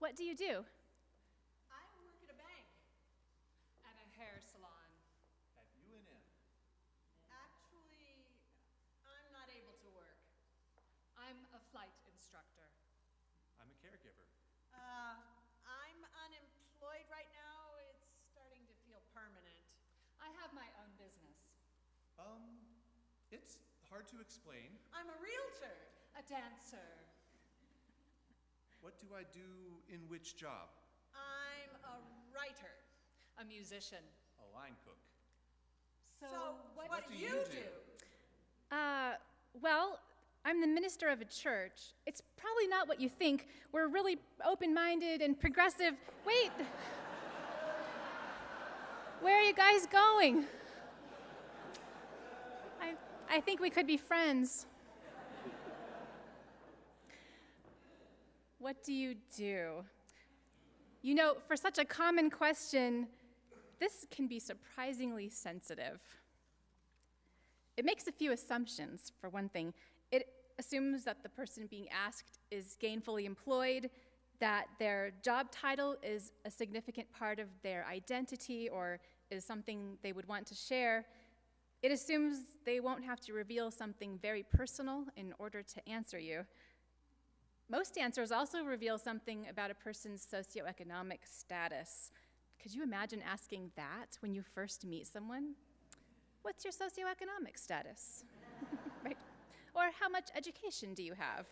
What do you do? I work at a bank. At a hair salon. At UNM. Actually, I'm not able to work. I'm a flight instructor. I'm a caregiver. I'm unemployed right now. It's starting to feel permanent. I have my own business. It's hard to explain. I'm a realtor. A dancer. What do I do in which job? I'm a writer. A musician. A line cook. So what do you do? Well, I'm the minister of a church. It's probably not what you think. We're really open-minded and progressive. Wait! Where are you guys going? I think we could be friends. What do you do? You know, for such a common question, this can be surprisingly sensitive. It makes a few assumptions, for one thing. It assumes that the person being asked is gainfully employed, that their job title is a significant part of their identity or is something they would want to share. It assumes they won't have to reveal something very personal in order to answer you. Most answers also reveal something about a person's socioeconomic status. Could you imagine asking that when you first meet someone? What's your socioeconomic status? Right? Or how much education do you have?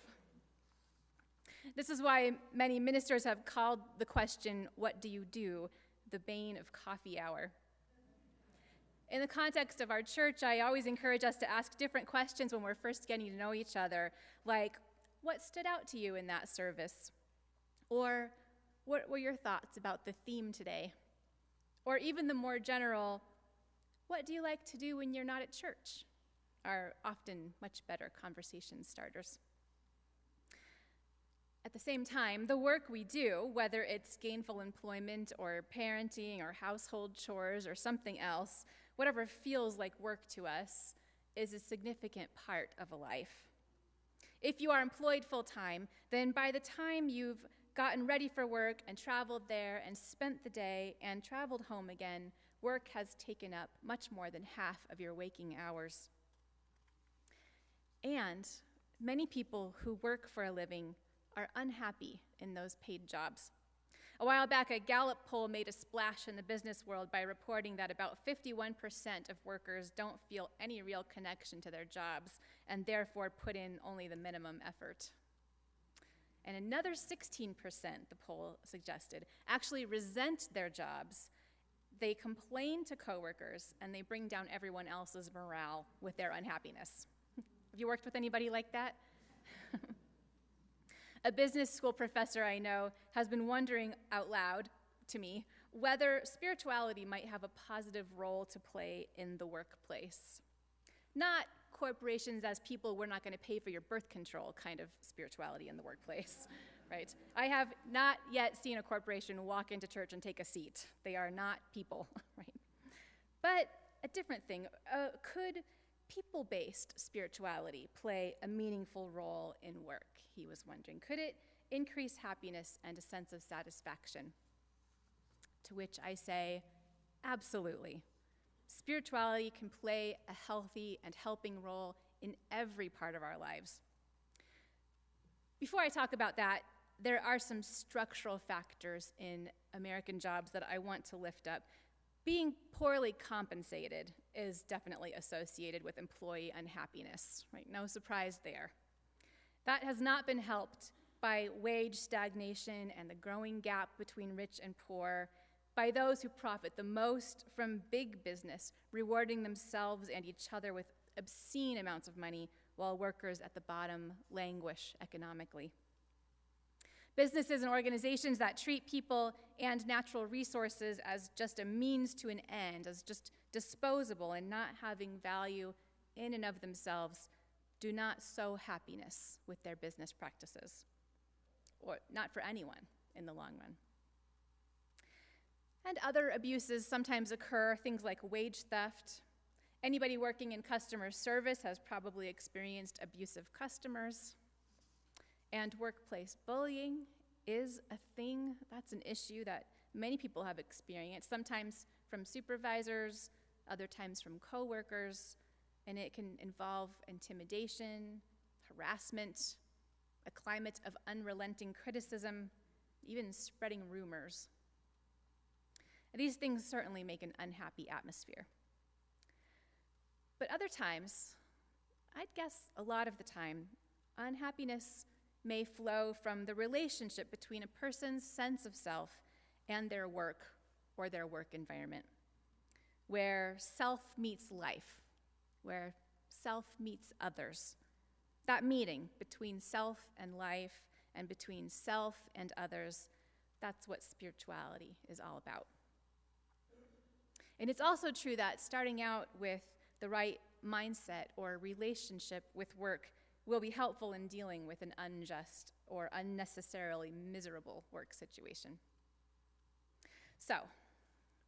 This is why many ministers have called the question, what do you do, the bane of coffee hour. In the context of our church, I always encourage us to ask different questions when we're first getting to know each other, like, what stood out to you in that service? Or, what were your thoughts about the theme today? Or even the more general, what do you like to do when you're not at church? Are often much better conversation starters. At the same time, the work we do, whether it's gainful employment or parenting or household chores or something else, whatever feels like work to us, is a significant part of a life. If you are employed full-time, then by the time you've gotten ready for work and traveled there and spent the day and traveled home again, work has taken up much more than half of your waking hours. And many people who work for a living are unhappy in those paid jobs. A while back, a Gallup poll made a splash in the business world by reporting that about 51% of workers don't feel any real connection to their jobs and therefore put in only the minimum effort. And another 16%, the poll suggested, actually resent their jobs. They complain to coworkers and they bring down everyone else's morale with their unhappiness. Have you worked with anybody like that? A business school professor I know has been wondering out loud to me whether spirituality might have a positive role to play in the workplace. Not corporations as people, we're not going to pay for your birth control kind of spirituality in the workplace, right? I have not yet seen a corporation walk into church and take a seat. They are not people, right? But a different thing, could people-based spirituality play a meaningful role in work? He was wondering. Could it increase happiness and a sense of satisfaction? To which I say, absolutely. Spirituality can play a healthy and helping role in every part of our lives. Before I talk about that, there are some structural factors in American jobs that I want to lift up. Being poorly compensated is definitely associated with employee unhappiness, right? No surprise there. That has not been helped by wage stagnation and the growing gap between rich and poor, by those who profit the most from big business, rewarding themselves and each other with obscene amounts of money, while workers at the bottom languish economically. Businesses and organizations that treat people and natural resources as just a means to an end, as just disposable and not having value in and of themselves, do not sow happiness with their business practices, or not for anyone in the long run. And other abuses sometimes occur, things like wage theft. Anybody working in customer service has probably experienced abusive customers, and workplace bullying is a thing. That's an issue that many people have experienced, sometimes from supervisors, other times from coworkers, and it can involve intimidation, harassment, a climate of unrelenting criticism, even spreading rumors. These things certainly make an unhappy atmosphere. But other times, I'd guess a lot of the time, unhappiness may flow from the relationship between a person's sense of self and their work or their work environment, where self meets life, where self meets others. That meeting between self and life and between self and others, that's what spirituality is all about. And it's also true that starting out with the right mindset or relationship with work will be helpful in dealing with an unjust or unnecessarily miserable work situation. So,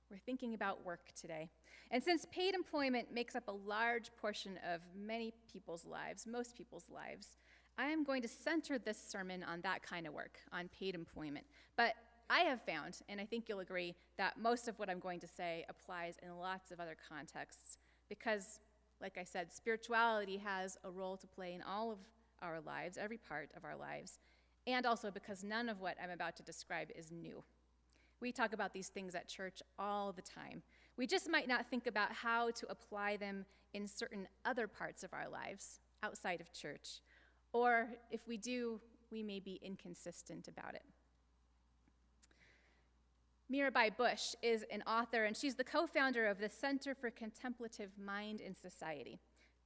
we're thinking about work today. And since paid employment makes up a large portion of many people's lives, most people's lives, I am going to center this sermon on that kind of work, on paid employment. But I have found, and I think you'll agree, that most of what I'm going to say applies in lots of other contexts because, like I said, spirituality has a role to play in all of our lives, every part of our lives, and also because none of what I'm about to describe is new. We talk about these things at church all the time. We just might not think about how to apply them in certain other parts of our lives outside of church, or if we do, we may be inconsistent about it. Mirabai Bush is an author, and she's the co-founder of the Center for Contemplative Mind in Society,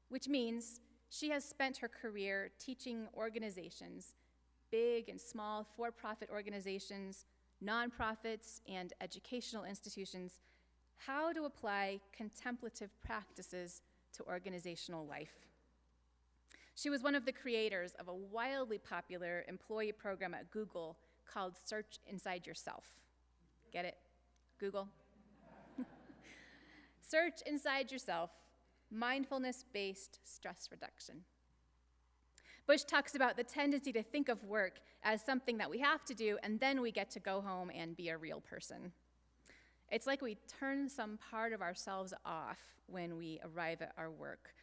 which means she has spent her career teaching organizations, big and small for-profit organizations, nonprofits, and educational institutions, how to apply contemplative practices to organizational life. She was one of the creators of a wildly popular employee program at Google called Search Inside Yourself. Get it? Google? Search Inside Yourself, mindfulness-based stress reduction. Bush talks about the tendency to think of work as something that we have to do, and then we get to go home and be a real person. It's like we turn some part of ourselves off when we arrive at our work,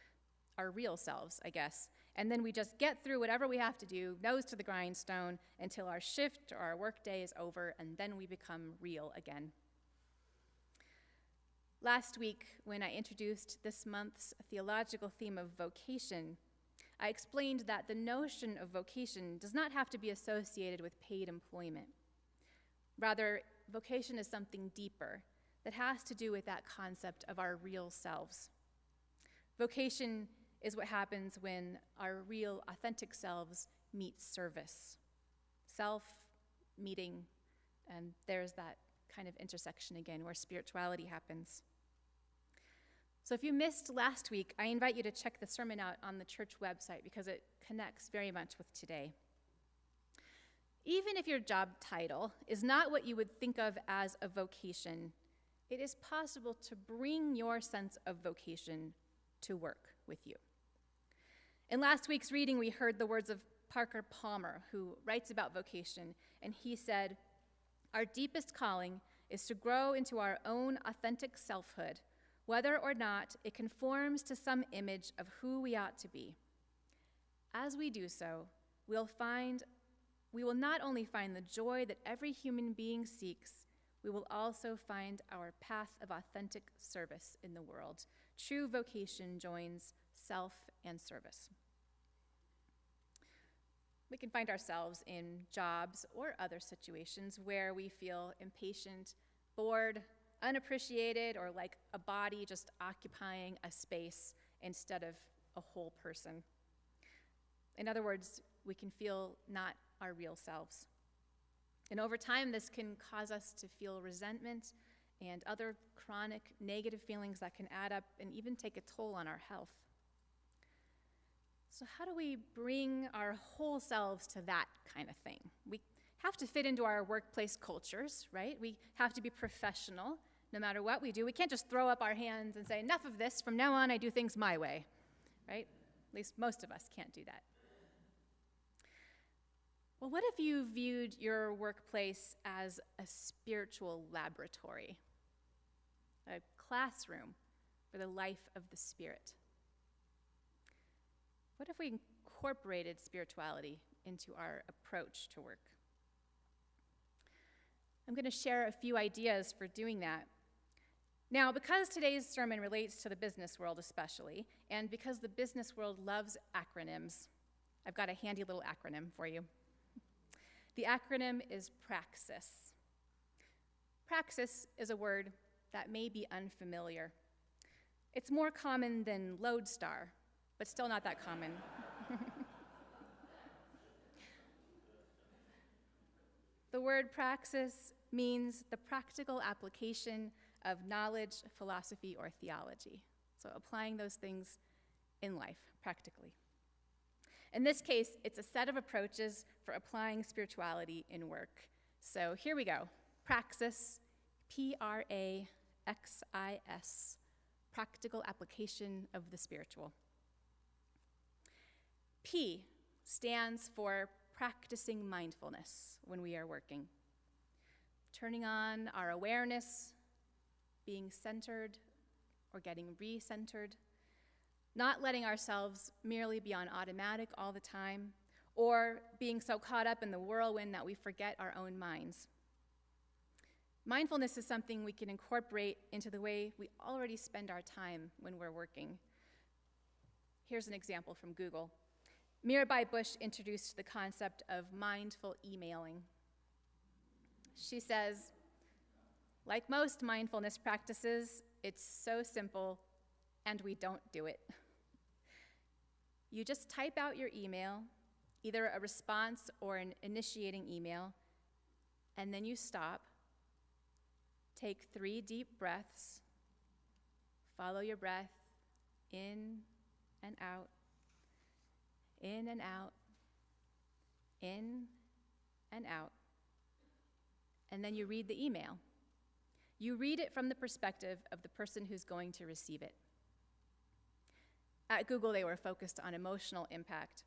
our real selves, I guess, and then we just get through whatever we have to do, nose to the grindstone, until our shift or our work day is over, and then we become real again. Last week, when I introduced this month's theological theme of vocation, I explained that the notion of vocation does not have to be associated with paid employment. Rather, vocation is something deeper that has to do with that concept of our real selves. Vocation is what happens when our real, authentic selves meet service. Self meeting, and there's that kind of intersection again where spirituality happens. So if you missed last week, I invite you to check the sermon out on the church website because it connects very much with today. Even if your job title is not what you would think of as a vocation, it is possible to bring your sense of vocation to work with you. In last week's reading, we heard the words of Parker Palmer, who writes about vocation, and he said, "Our deepest calling is to grow into our own authentic selfhood, whether or not it conforms to some image of who we ought to be. As we do so, we will not only find the joy that every human being seeks, we will also find our path of authentic service in the world. True vocation joins self and service." We can find ourselves in jobs or other situations where we feel impatient, bored, unappreciated, or like a body just occupying a space instead of a whole person. In other words, we can feel not our real selves. And over time, this can cause us to feel resentment and other chronic negative feelings that can add up and even take a toll on our health. So how do we bring our whole selves to that kind of thing? We have to fit into our workplace cultures, right? We have to be professional no matter what we do. We can't just throw up our hands and say, enough of this, from now on I do things my way, right? At least most of us can't do that. Well, what if you viewed your workplace as a spiritual laboratory, a classroom for the life of the Spirit? What if we incorporated spirituality into our approach to work? I'm going to share a few ideas for doing that. Now, because today's sermon relates to the business world especially, and because the business world loves acronyms, I've got a handy little acronym for you. The acronym is Praxis. Praxis is a word that may be unfamiliar. It's more common than lodestar, but still not that common. The word praxis means the practical application of knowledge, philosophy, or theology. So applying those things in life, practically. In this case, it's a set of approaches for applying spirituality in work. So here we go. Praxis, Praxis, practical application of the spiritual. P stands for practicing mindfulness when we are working. Turning on our awareness, being centered or getting re-centered, not letting ourselves merely be on automatic all the time, or being so caught up in the whirlwind that we forget our own minds. Mindfulness is something we can incorporate into the way we already spend our time when we're working. Here's an example from Google. Mirabai Bush introduced the concept of mindful emailing. She says, like most mindfulness practices, it's so simple, and we don't do it. You just type out your email, either a response or an initiating email, and then you stop, take 3 deep breaths, follow your breath in and out, in and out, in and out, and then you read the email. You read it from the perspective of the person who's going to receive it. At Google, they were focused on emotional impact.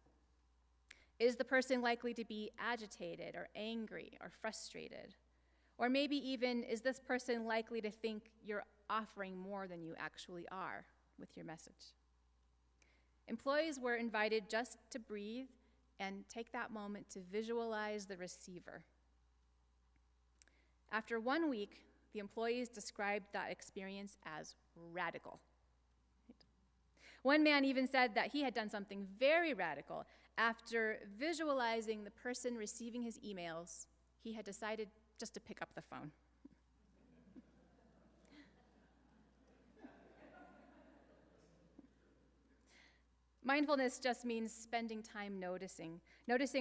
Is the person likely to be agitated or angry or frustrated? Or maybe even, is this person likely to think you're offering more than you actually are with your message? Employees were invited just to breathe and take that moment to visualize the receiver. After 1 week, the employees described that experience as radical. One man even said that he had done something very radical. After visualizing the person receiving his emails, he had decided just to pick up the phone. Mindfulness just means spending time noticing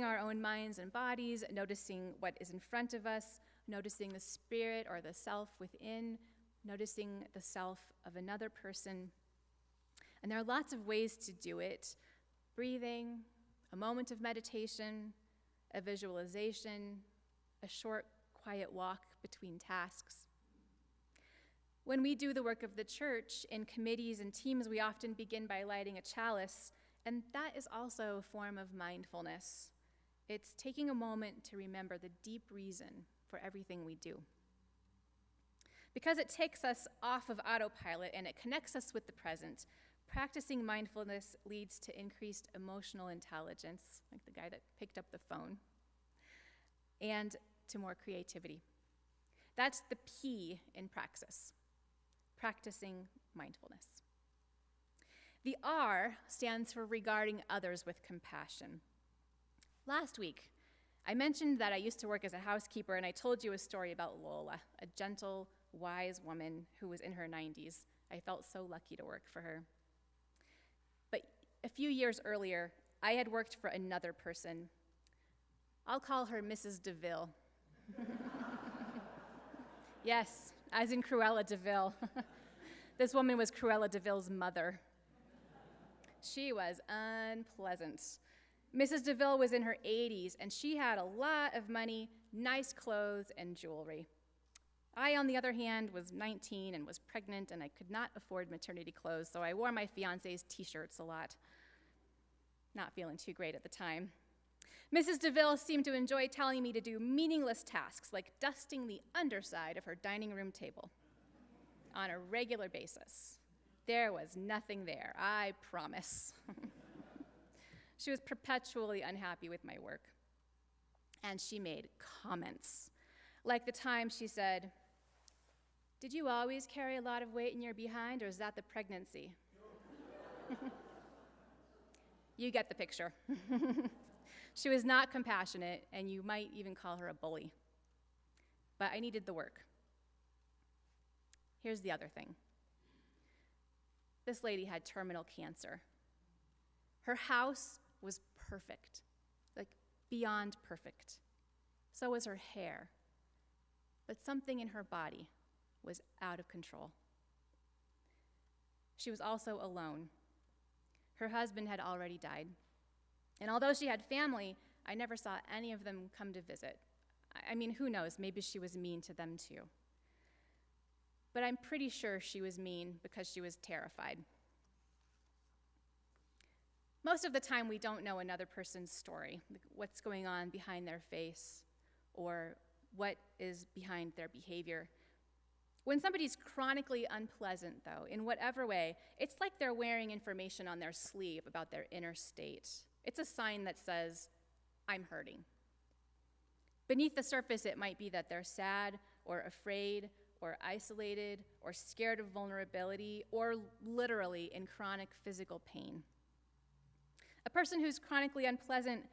our own minds and bodies, noticing what is in front of us, noticing the spirit or the self within, noticing the self of another person. And there are lots of ways to do it. Breathing, a moment of meditation, a visualization, a short, quiet walk between tasks. When we do the work of the church in committees and teams, we often begin by lighting a chalice, and that is also a form of mindfulness. It's taking a moment to remember the deep reason for everything we do. Because it takes us off of autopilot and it connects us with the present, practicing mindfulness leads to increased emotional intelligence, like the guy that picked up the phone, and to more creativity. That's the P in praxis, practicing mindfulness. The R stands for regarding others with compassion. Last week, I mentioned that I used to work as a housekeeper, and I told you a story about Lola, a gentle, wise woman who was in her 90s. I felt so lucky to work for her. But a few years earlier, I had worked for another person. I'll call her Mrs. DeVille. Yes, as in Cruella DeVille. This woman was Cruella DeVille's mother. She was unpleasant. Mrs. DeVille was in her 80s, and she had a lot of money, nice clothes, and jewelry. I, on the other hand, was 19 and was pregnant, and I could not afford maternity clothes, so I wore my fiancé's t-shirts a lot. Not feeling too great at the time. Mrs. DeVille seemed to enjoy telling me to do meaningless tasks like dusting the underside of her dining room table on a regular basis. There was nothing there, I promise. She was perpetually unhappy with my work, and she made comments. Like the time she said, "Did you always carry a lot of weight in your behind, or is that the pregnancy?" You get the picture. She was not compassionate, and you might even call her a bully. But I needed the work. Here's the other thing. This lady had terminal cancer. Her house was perfect, like beyond perfect. So was her hair. But something in her body was out of control. She was also alone. Her husband had already died. And although she had family, I never saw any of them come to visit. I mean, who knows? Maybe she was mean to them too. But I'm pretty sure she was mean because she was terrified. Most of the time, we don't know another person's story, like what's going on behind their face or what is behind their behavior. When somebody's chronically unpleasant, though, in whatever way, it's like they're wearing information on their sleeve about their inner state. It's a sign that says, "I'm hurting." Beneath the surface, it might be that they're sad or afraid or isolated or scared of vulnerability or literally in chronic physical pain. A person who's chronically unpleasant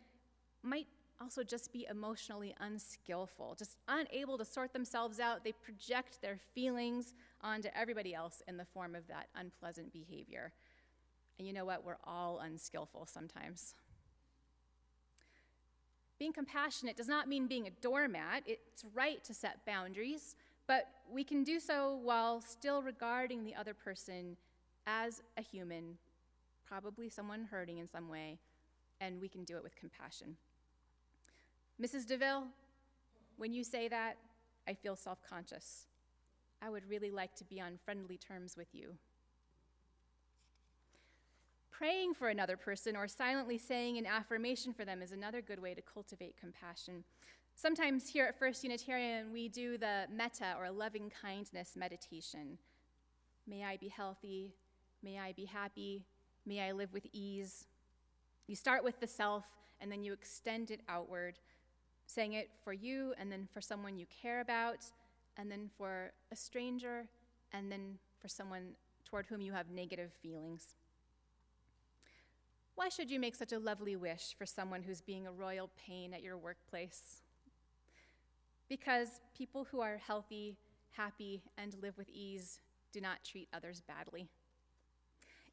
might also just be emotionally unskillful, just unable to sort themselves out. They project their feelings onto everybody else in the form of that unpleasant behavior. And you know what? We're all unskillful sometimes. Being compassionate does not mean being a doormat. It's right to set boundaries, but we can do so while still regarding the other person as a human, probably someone hurting in some way, and we can do it with compassion. Mrs. DeVille, when you say that, I feel self-conscious. I would really like to be on friendly terms with you. Praying for another person or silently saying an affirmation for them is another good way to cultivate compassion. Sometimes here at First Unitarian, we do the metta or loving kindness meditation. May I be healthy, may I be happy, may I live with ease. You start with the self, and then you extend it outward, saying it for you, and then for someone you care about, and then for a stranger, and then for someone toward whom you have negative feelings. Why should you make such a lovely wish for someone who's being a royal pain at your workplace? Because people who are healthy, happy, and live with ease do not treat others badly.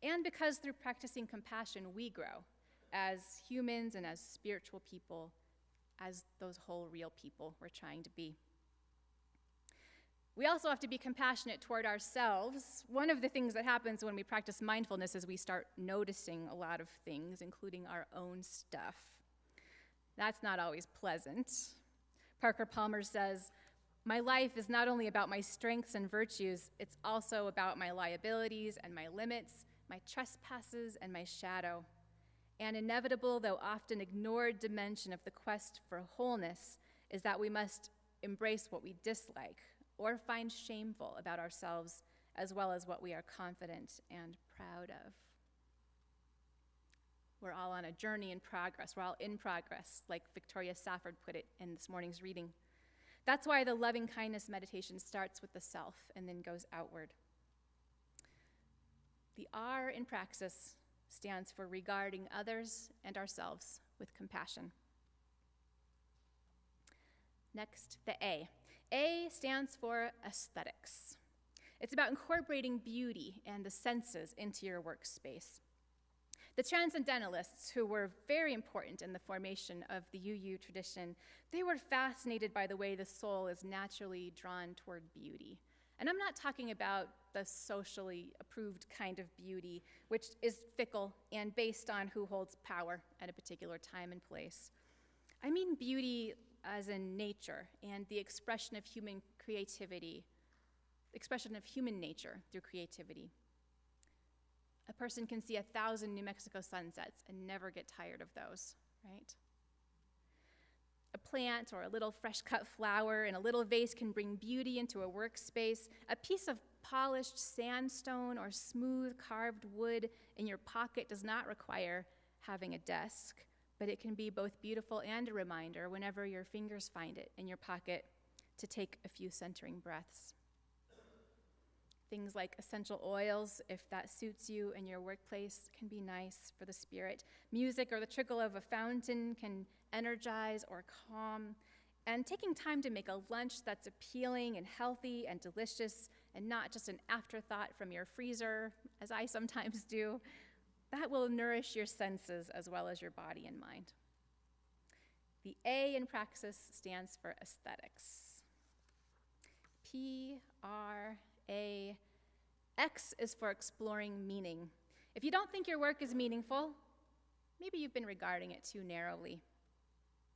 And because through practicing compassion, we grow as humans and as spiritual people, as those whole real people we're trying to be. We also have to be compassionate toward ourselves. One of the things that happens when we practice mindfulness is we start noticing a lot of things, including our own stuff. That's not always pleasant. Parker Palmer says, "My life is not only about my strengths and virtues, it's also about my liabilities and my limits, my trespasses and my shadow. An inevitable, though often ignored dimension of the quest for wholeness is that we must embrace what we dislike or find shameful about ourselves, as well as what we are confident and proud of." We're all on a journey in progress. We're all in progress, like Victoria Safford put it in this morning's reading. That's why the loving kindness meditation starts with the self and then goes outward. The R in praxis stands for regarding others and ourselves with compassion. Next, the A. A stands for aesthetics. It's about incorporating beauty and the senses into your workspace. The Transcendentalists, who were very important in the formation of the UU tradition, they were fascinated by the way the soul is naturally drawn toward beauty. And I'm not talking about the socially approved kind of beauty, which is fickle and based on who holds power at a particular time and place. I mean beauty as in nature and the expression of human creativity, expression of human nature through creativity. A person can see 1,000 New Mexico sunsets and never get tired of those, right? A plant or a little fresh cut flower in a little vase can bring beauty into a workspace. A piece of polished sandstone or smooth carved wood in your pocket does not require having a desk, but it can be both beautiful and a reminder whenever your fingers find it in your pocket to take a few centering breaths. Things like essential oils, if that suits you in your workplace, can be nice for the spirit. Music or the trickle of a fountain can energize or calm. And taking time to make a lunch that's appealing and healthy and delicious and not just an afterthought from your freezer, as I sometimes do, that will nourish your senses as well as your body and mind. The A in praxis stands for aesthetics. P-R-A. X is for exploring meaning. If you don't think your work is meaningful, maybe you've been regarding it too narrowly.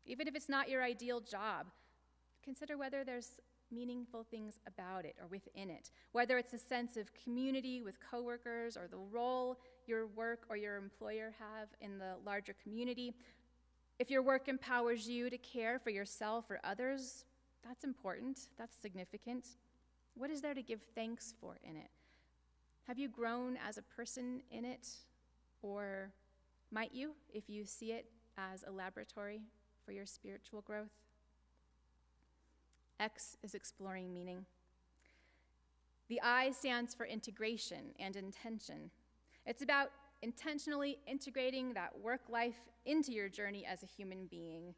Even if it's not your ideal job, consider whether there's meaningful things about it or within it, whether it's a sense of community with coworkers or the role your work or your employer have in the larger community. If your work empowers you to care for yourself or others, that's important, that's significant. What is there to give thanks for in it? Have you grown as a person in it? Or might you, if you see it as a laboratory for your spiritual growth? X is exploring meaning. The I stands for integration and intention. It's about intentionally integrating that work life into your journey as a human being.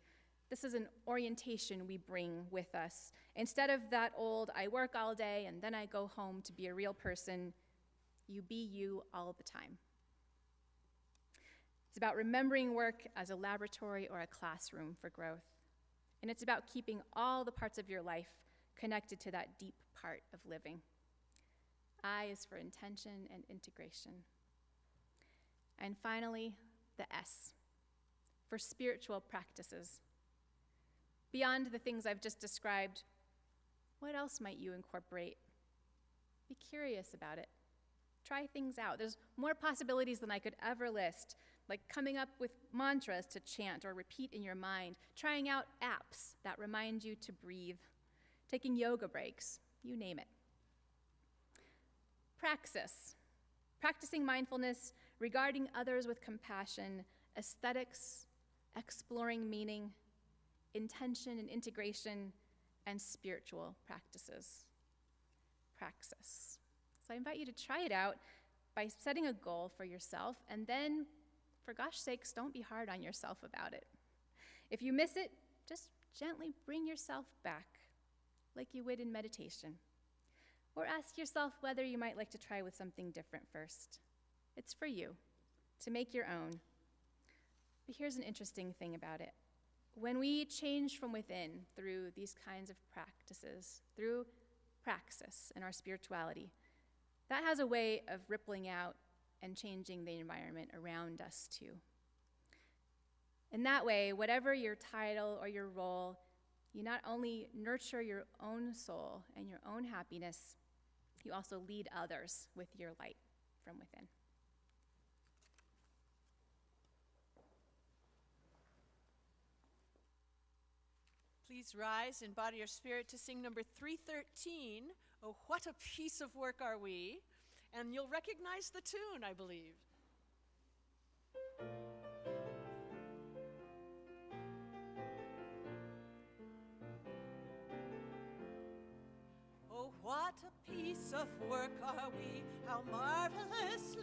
This is an orientation we bring with us. Instead of that old, I work all day and then I go home to be a real person, you be you all the time. It's about remembering work as a laboratory or a classroom for growth. And it's about keeping all the parts of your life connected to that deep part of living. I is for intention and integration. And finally, the S, for spiritual practices. Beyond the things I've just described, what else might you incorporate? Be curious about it. Try things out. There's more possibilities than I could ever list, like coming up with mantras to chant or repeat in your mind, trying out apps that remind you to breathe, taking yoga breaks, you name it. Praxis, practicing mindfulness, regarding others with compassion, aesthetics, exploring meaning, intention and integration, and spiritual practices. Praxis. So I invite you to try it out by setting a goal for yourself, and then, for gosh sakes, don't be hard on yourself about it. If you miss it, just gently bring yourself back, like you would in meditation. Or ask yourself whether you might like to try with something different first. It's for you, to make your own. But here's an interesting thing about it. When we change from within through these kinds of practices, through praxis in our spirituality, that has a way of rippling out and changing the environment around us too. In that way, whatever your title or your role, you not only nurture your own soul and your own happiness, you also lead others with your light from within. Please rise in body or spirit to sing number 313, Oh, What a Piece of Work Are We? And you'll recognize the tune, I believe. Oh, what a piece of work are we, how marvelously